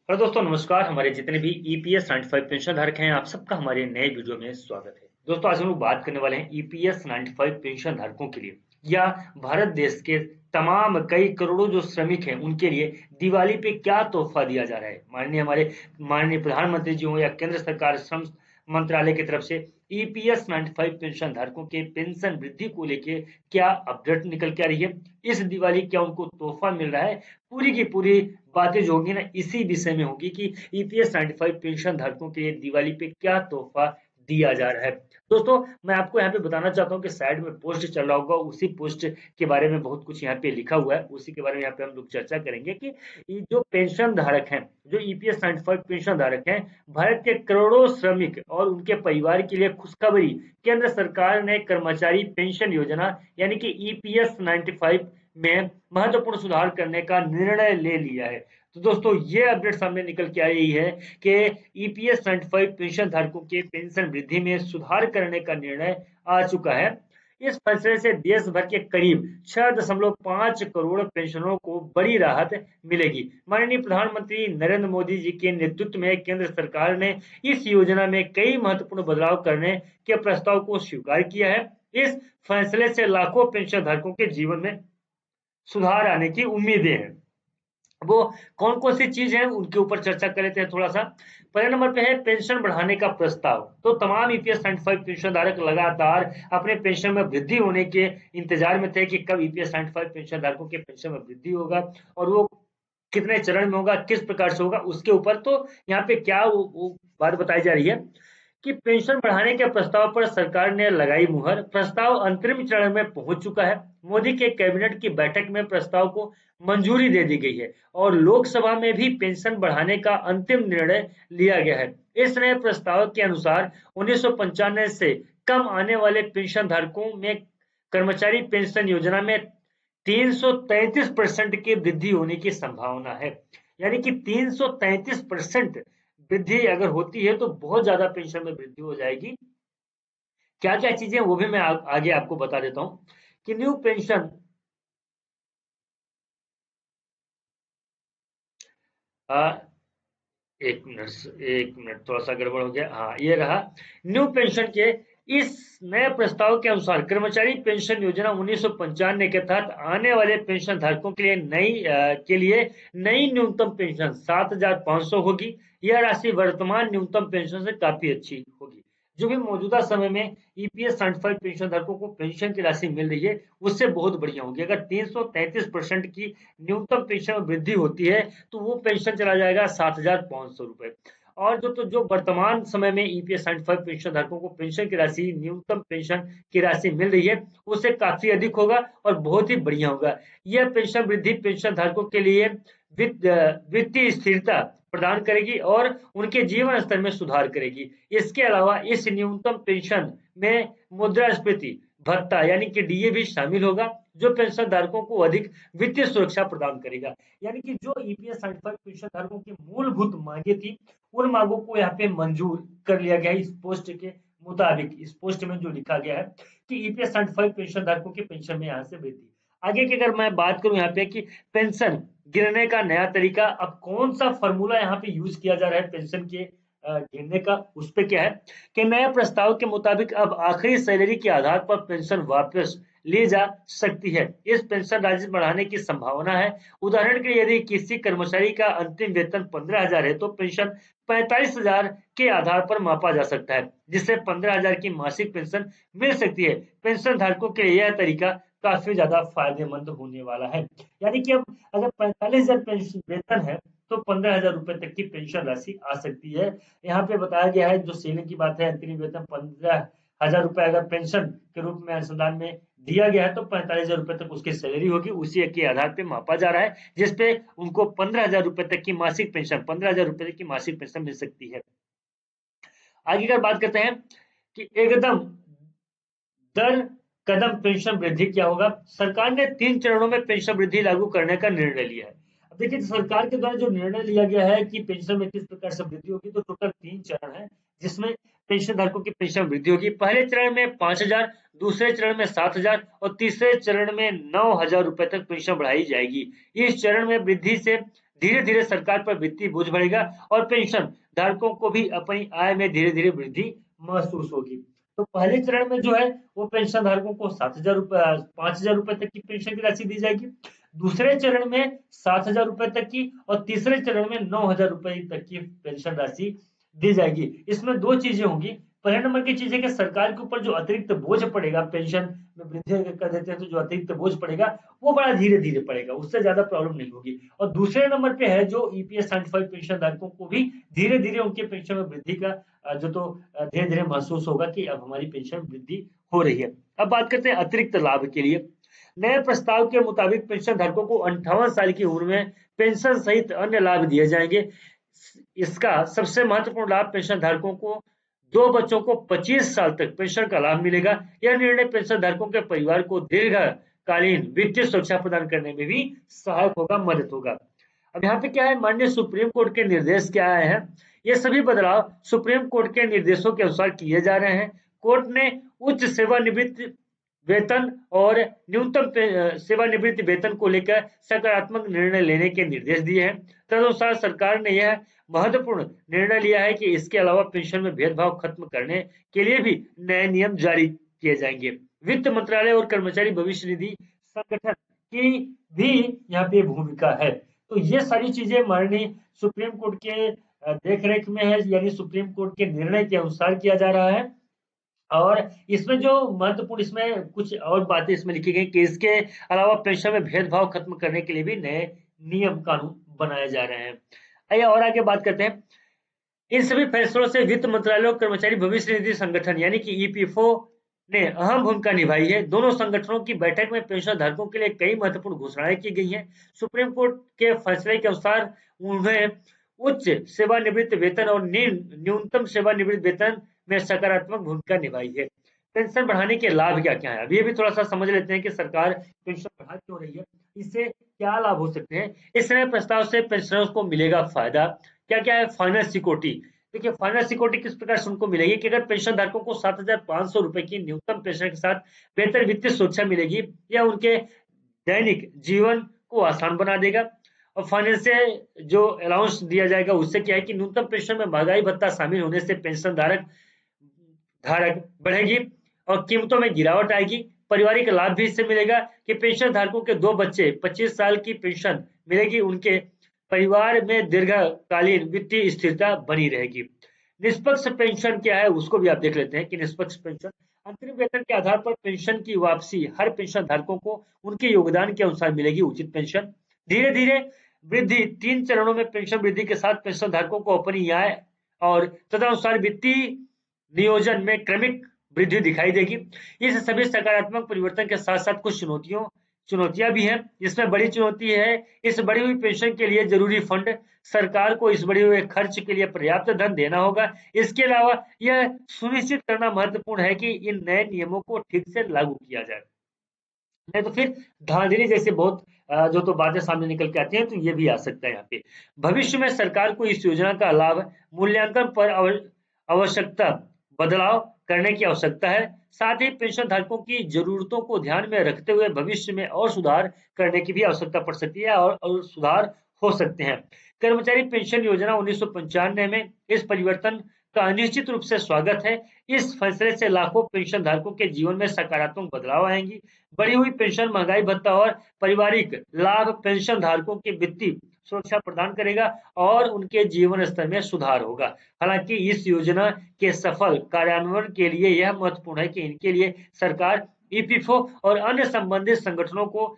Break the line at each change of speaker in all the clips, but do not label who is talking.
Hello दोस्तों, नमस्कार। हमारे जितने भी ईपीएस 95 पेंशन धारक हैं, आप सबका हमारे नए वीडियो में स्वागत है। दोस्तों, आज हम लोग बात करने वाले हैं ईपीएस 95 पेंशन धारकों के लिए या भारत देश के तमाम कई करोड़ों जो श्रमिक हैं उनके लिए दिवाली पे क्या तोहफा दिया जा रहा है। माननीय प्रधानमंत्री जी हो या केंद्र सरकार श्रम मंत्रालय की तरफ से ईपीएस 95 पेंशन धारकों के पेंशन वृद्धि को लेके क्या अपडेट निकल के आ रही है। इस दिवाली क्या उनको तोहफा मिल रहा है। पूरी की पूरी बातें जो होंगी ना, इसी विषय में होगी कि ईपीएस 95 पेंशन धारकों के लिए दिवाली पे क्या तोहफा दिया जा रहा है। दोस्तों, मैं आपको यहाँ पे बताना चाहता हूँ कि साइड में पोस्ट चल रहा होगा, उसी पोस्ट के बारे में बहुत कुछ यहाँ पे लिखा हुआ है। उसी के बारे में यहाँ पे हम लोग चर्चा करेंगे कि ये जो पेंशन धारक हैं, जो ईपीएस 95 पेंशन धारक हैं, भारत के करोड़ों श्रमिक और उनके परिवार के लिए खुशखबरी। केंद्र सरकार ने कर्मचारी पेंशन योजना यानी कि ईपीएस 95 में महत्वपूर्ण सुधार करने का निर्णय ले लिया है। तो दोस्तों, ये अपडेट सामने निकल के आई है कि ईपीएस 95 पेंशन धारकों के पेंशन वृद्धि में सुधार करने का निर्णय आ चुका है। इस फैसले से देश भर के करीब 6.5 करोड़ पेंशनरों को बड़ी राहत मिलेगी। माननीय प्रधानमंत्री नरेंद्र मोदी जी के नेतृत्व में केंद्र सरकार ने इस योजना में कई महत्वपूर्ण बदलाव करने के प्रस्ताव को स्वीकार किया है। इस फैसले से लाखों पेंशन धारकों के जीवन में सुधार आने की उम्मीदें हैं। वो कौन कौन सी चीज है उनके ऊपर चर्चा कर लेते हैं थोड़ा सा। पहले नंबर पे है पेंशन बढ़ाने का प्रस्ताव। तो तमाम ईपीएस 95 पेंशन धारक लगातार अपने पेंशन में वृद्धि होने के इंतजार में थे कि कब ईपीएस 95 पेंशन धारकों के पेंशन में वृद्धि होगा और वो कितने चरण में होगा, किस प्रकार से होगा, उसके ऊपर तो यहाँ पे क्या वो बात बताई जा रही है कि पेंशन बढ़ाने के प्रस्ताव पर सरकार ने लगाई मुहर। प्रस्ताव अंतरिम चरण में पहुंच चुका है। मोदी के कैबिनेट की बैठक में प्रस्ताव को मंजूरी दे दी गई है और लोकसभा में भी पेंशन बढ़ाने का अंतिम निर्णय लिया गया है। इस नए प्रस्ताव के अनुसार 1995 से कम आने वाले पेंशन धारकों में कर्मचारी पेंशन योजना में 333% की वृद्धि होने की संभावना है। यानी कि 333% वृद्धि अगर होती है तो बहुत ज्यादा पेंशन में वृद्धि हो जाएगी। क्या क्या चीजें वो भी मैं आगे आपको बता देता हूं कि न्यू पेंशन एक मिनट थोड़ा सा गड़बड़ हो गया। हाँ, ये रहा। न्यू पेंशन के इस नए प्रस्ताव के अनुसार कर्मचारी पेंशन योजना 1995 के तहत आने वाले पेंशन धारकों के लिए नई न्यूनतम पेंशन 7,500 होगी। यह राशि वर्तमान न्यूनतम पेंशन से काफी अच्छी होगी। जो भी मौजूदा समय में ईपीएस 95 पेंशन धारकों को पेंशन की राशि मिल रही है, उससे बहुत बढ़िया होगी। अगर 333% की न्यूनतम पेंशन में वृद्धि होती है तो वो पेंशन चला जाएगा 7,500 रुपए। और जो वर्तमान समय में ईपीएस 95 पेंशन धारकों को पेंशन की राशि, न्यूनतम पेंशन की राशि मिल रही है, उससे काफी अधिक होगा और बहुत ही बढ़िया होगा। यह पेंशन वृद्धि पेंशन धारकों के लिए वित्तीय स्थिरता प्रदान करेगी और उनके जीवन स्तर में सुधार करेगी। इसके अलावा इस न्यूनतम पेंशन में मुद्रास्फीति भत्ता यानी कि डीए भी शामिल होगा, जो पेंशन धारकों को अधिक वित्तीय सुरक्षा प्रदान करेगा। यानी कि जो ईपीएस 95 पेंशन धारकों की मूलभूत मांगे थी, उन मांगों को यहाँ पे मंजूर कर लिया गया है। इस पोस्ट के मुताबिक, इस पोस्ट में जो लिखा गया है कि ईपीएस 95 पेंशन धारकों के पेंशन में यहाँ से वृद्धि। आगे की अगर मैं बात करूं यहाँ पे कि पेंशन गिरने का नया तरीका, अब कौन सा फॉर्मूला यहाँ पे यूज किया जा रहा है पेंशन के गिरने का, उस पे क्या है कि नए प्रस्ताव के मुताबिक अब आखिरी सैलरी के आधार पर पेंशन वापस ली जा सकती है। इस पेंशन राशि बढ़ाने की संभावना है। उदाहरण के लिए यदि किसी कर्मचारी का अंतिम वेतन 15,000 है तो पेंशन 45,000 के आधार पर मापा जा सकता है, जिससे 15,000 की मासिक पेंशन मिल सकती है। पेंशन धारकों के लिए यह तरीका काफी ज्यादा फायदेमंद होने वाला है। यानी कि अब अगर 45,000 पेंशन वेतन है तो 15,000 रुपए तक की पेंशन राशि आ सकती है। यहाँ पे बताया गया है, जो सीलिंग की बात है, अंतरिम वेतन 15,000 रुपए अगर पेंशन के रूप में अनुसंधान में दिया गया है तो 45,000 रुपए तक उसकी सैलरी होगी। उसी के आधार पे मापा जा रहा है, जिसपे उनको 15,000 रुपए तक की मासिक पेंशन, 15,000 रुपए तक की मासिक पेंशन मिल सकती है। आगे का बात करते हैं कि एकदम दर कदम पेंशन वृद्धि क्या होगा। सरकार ने 3 चरणों में पेंशन वृद्धि लागू करने का निर्णय लिया है। अब देखिए, सरकार के द्वारा जो निर्णय लिया गया है कि पेंशन में किस प्रकार से वृद्धि होगी, तो टोटल 3 चरण है, जिसमें पेंशन धारकों की पेंशन में वृद्धि होगी। पहले चरण में 5,000, दूसरे चरण में 7,000 और तीसरे चरण में 9,000 रुपए तक पेंशन बढ़ाई जाएगी। इस चरण में वृद्धि से धीरे धीरे सरकार पर वित्तीय बोझ बढ़ेगा और पेंशन धारकों को भी अपनी आय में धीरे धीरे वृद्धि महसूस होगी। तो पहले चरण में जो है वो पेंशन धारकों को 7,000 रुपए 5,000 रुपए तक की पेंशन की राशि दी जाएगी। दूसरे चरण में 7,000 रुपए तक की और तीसरे चरण में 9,000 रुपए तक की पेंशन राशि दी जाएगी। इसमें दो चीजें होंगी। पहले नंबर की चीज है कि सरकार के ऊपर जो अतिरिक्त बोझ पड़ेगा, पेंशन में वृद्धि कर देते हैं तो जो अतिरिक्त बोझ पड़ेगा वो बड़ा धीरे धीरे पड़ेगा, उससे ज्यादा प्रॉब्लम नहीं होगी। और दूसरे नंबर पे है जो ईपीएस 75 पेंशन धारकों को भी धीरे धीरे उनके पेंशन में वृद्धि का जो तो धीरे धीरे महसूस होगा कि अब हमारी पेंशन वृद्धि हो रही है। अब बात करते हैं अतिरिक्त लाभ के लिए। नए प्रस्ताव के मुताबिक पेंशन धारकों को 58 साल की उम्र में पेंशन सहित अन्य लाभ दिए जाएंगे। इसका सबसे महत्वपूर्ण लाभ पेंशन धारकों को 2 बच्चों को 25 साल तक पेंशन का लाभ मिलेगा। यह निर्णय पेंशन धारकों के परिवार को दीर्घकालीन वित्तीय सुरक्षा प्रदान करने में भी सहायक होगा, मदद होगा। अब यहाँ पे क्या है, माननीय सुप्रीम कोर्ट के निर्देश क्या आए हैं? ये सभी बदलाव सुप्रीम कोर्ट के निर्देशों के अनुसार किए जा रहे हैं। कोर्ट ने उच्च सेवानिवृत्ति वेतन और न्यूनतम सेवानिवृत्ति वेतन को लेकर सकारात्मक निर्णय लेने के निर्देश दिए हैं। तदनुसार सरकार ने यह महत्वपूर्ण निर्णय लिया है कि इसके अलावा पेंशन में भेदभाव खत्म करने के लिए भी नए नियम जारी किए जाएंगे। वित्त मंत्रालय और कर्मचारी भविष्य निधि संगठन की भी यहाँ पे भूमिका है। तो ये सारी चीजें माननीय सुप्रीम कोर्ट के देखरेख में है, यानी सुप्रीम कोर्ट के निर्णय के अनुसार किया जा रहा है। और इसमें जो महत्वपूर्ण, इसमें कुछ और बातें इसमें लिखी गई कि इसके अलावा पेंशन में भेदभाव खत्म करने के लिए भी नए नियम कानून बनाए जा रहे हैं। आइए और आगे बात करते हैं। इन सभी फैसलों से वित्त मंत्रालय और कर्मचारी भविष्य निधि संगठन यानी कि ईपीएफओ ने अहम भूमिका निभाई है। दोनों संगठनों की बैठक में पेंशन धारकों के लिए कई महत्वपूर्ण घोषणाएं की गई हैं। सुप्रीम कोर्ट के फैसले के अनुसार उन्हें उच्च सेवानिवृत्त वेतन और न्यूनतम सेवानिवृत्त वेतन में सकारात्मक भूमिका निभाई है। पेंशन बढ़ाने के लाभ क्या क्या है, अभी भी थोड़ा सा समझ लेते हैं कि सरकार पेंशन बढ़ा क्यों रही है, इससे क्या लाभ हो सकते हैं। इस नए प्रस्ताव से पेंशनर्स को मिलेगा फायदा। क्या क्या है? Finance security. देखिए, फाइनेंस सिक्योरिटी किस प्रकार से उनको मिलेगी कि अगर पेंशन धारकों को 7,500 रुपए की न्यूनतम पेंशन के साथ बेहतर वित्तीय सुरक्षा मिलेगी, यह उनके दैनिक जीवन को आसान बना देगा। और फाइनेंशियल जो अलाउंस दिया जाएगा उससे क्या है कि न्यूनतम पेंशन में महंगाई भत्ता शामिल होने से पेंशन धारक बढ़ेगी और कीमतों में गिरावट आएगी। पारिवारिक लाभ भी इससे मिलेगा कि पेंशन धारकों के 2 बच्चे 25 साल की पेंशन मिलेगी, उनके परिवार में दीर्घकालीन वित्तीय स्थिरता बनी रहेगी। निष्पक्ष पेंशन क्या है उसको भी आप देख लेते हैं कि निष्पक्ष पेंशन अंतरिम वेतन के आधार पर पेंशन की वापसी, हर पेंशन धारकों को उनके योगदान के अनुसार मिलेगी उचित पेंशन। धीरे धीरे वृद्धि 3 चरणों में पेंशन वृद्धि के साथ पेंशन धारकों को अपनी आय और तदनुसार वित्तीय नियोजन में क्रमिक वृद्धि दिखाई देगी। इस सभी सकारात्मक परिवर्तन के साथ साथ कुछ चुनौतियां भी हैं। इसमें बड़ी चुनौती है इस बढ़ी हुई पेंशन के लिए जरूरी फंड। सरकार को इस बढ़े हुए खर्च के लिए पर्याप्त धन देना होगा। इसके अलावा यह सुनिश्चित करना महत्वपूर्ण है कि इन नए नियमों को ठीक से लागू किया जाए, नहीं तो फिर धांधली जैसे बहुत जो तो बातें सामने निकल के आती हैं, तो ये भी आ सकता है यहाँ पे। भविष्य में सरकार को इस योजना का लाभ मूल्यांकन पर आवश्यकता बदलाव करने की आवश्यकता है। साथ ही पेंशन धारकों की जरूरतों को ध्यान में रखते हुए भविष्य में और सुधार करने की भी आवश्यकता पड़ सकती है और सुधार हो सकते हैं। कर्मचारी पेंशन योजना 1995 में इस परिवर्तन का निश्चित रूप से स्वागत है। इस फैसले से लाखों पेंशन धारकों के जीवन में सकारात्मक बदलाव आएंगी। बढ़ी हुई पेंशन, महंगाई भत्ता और पारिवारिक लाभ पेंशन धारकों की वित्तीय सुरक्षा प्रदान करेगा और उनके जीवन स्तर में सुधार होगा। हालांकि इस योजना के सफल कार्यान्वयन के लिए यह महत्वपूर्ण है कि इनके लिए सरकार, ईपीएफओ और अन्य संबंधित संगठनों को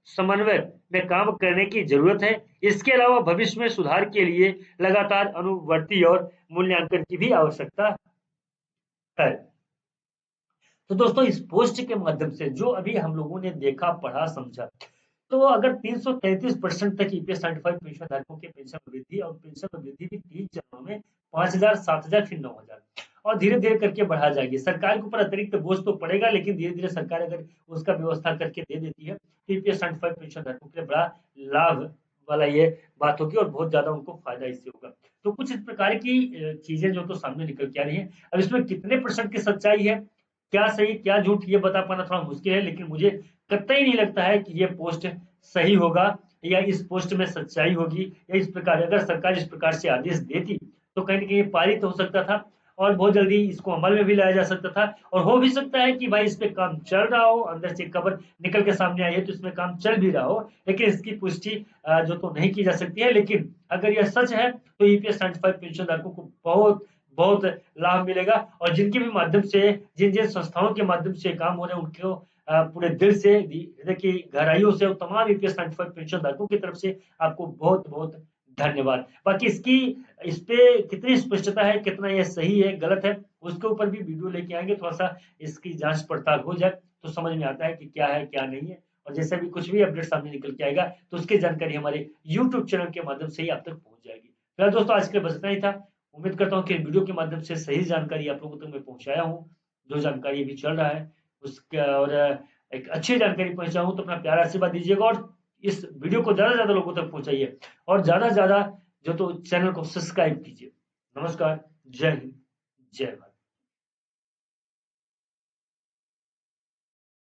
समन्वय में काम करने की जरूरत है। इसके अलावा भविष्य में सुधार के लिए लगातार अनुवर्ती और मूल्यांकन की भी आवश्यकता है। तो दोस्तों, इस पोस्ट के माध्यम से जो अभी हम लोगों ने देखा, पढ़ा, समझा, तो अगर 333% तक ईपीएस 75 पेंशन धारकों के पेंशन में वृद्धि और पेंशन में वृद्धि भी 3 चरणों में 5,000, 7,000 फिर 9,000 और धीरे धीरे करके बढ़ा जाएगी। सरकार के ऊपर अतिरिक्त बोझ तो पड़ेगा, लेकिन धीरे धीरे सरकार अगर उसका व्यवस्था करके दे देती है तो ईपीएस 75 पेंशन धारकों के लिए बड़ा लाभ वाला ये बात होगी और बहुत ज्यादा उनको फायदा इससे होगा। तो कुछ इस प्रकार की चीजें जो तो सामने निकल के आ रही है। अब इसमें कितने % की सच्चाई है, क्या सही क्या झूठ, ये बता पाना थोड़ा मुश्किल है, लेकिन मुझे कतई नहीं लगता है कि ये पोस्ट सही होगा या इस पोस्ट में सच्चाई होगी या इस प्रकार, अगर सरकार इस प्रकार से आदेश देती तो कहीं ना कहीं पारित हो सकता था और बहुत जल्दी इसको अमल में भी लाया जा सकता था। और हो भी सकता है कि भाई इस पे काम चल रहा हो, अंदर से खबर निकल के सामने आई है तो इसमें काम चल भी रहा हो, लेकिन इसकी पुष्टि जो तो नहीं की जा सकती है। लेकिन अगर यह सच है तो ईपीएस 95 पेंशन धारकों को बहुत बहुत लाभ मिलेगा और जिनके भी माध्यम से, जिन जिन संस्थाओं के माध्यम से काम हो रहे हैं उनको पूरे दिल से, हृदय की गहराइयों से और तमाम ईपीएस 95 पेंशन धारकों की तरफ से आपको बहुत बहुत धन्यवाद। बाकी इसकी, इस पे कितनी स्पष्टता है, कितना ये सही है गलत है, उसके ऊपर भी वीडियो लेके आएंगे, थोड़ा सा इसकी जांच पड़ताल हो जाए तो समझ में आता है कि क्या है क्या नहीं है। और जैसे भी कुछ भी अपडेट सामने निकल के आएगा तो उसकी जानकारी हमारे यूट्यूब चैनल के माध्यम से ही आप तक पहुंच जाएगी। फिलहाल दोस्तों आज के लिए बस इतना ही था। उम्मीद करता हूँ कि वीडियो के माध्यम से सही जानकारी आप लोगों तक मैं पहुंचाया हूँ, जो जानकारी अभी चल रहा है उसका, और एक अच्छी जानकारी पहुंचाऊं तो अपना प्यारा आशीर्वाद दीजिएगा और इस वीडियो को ज्यादा से ज्यादा लोगों तक पहुंचाइए और ज्यादा से ज्यादा जो तो चैनल को सब्सक्राइब कीजिए। नमस्कार, जय हिंद, जय भारत।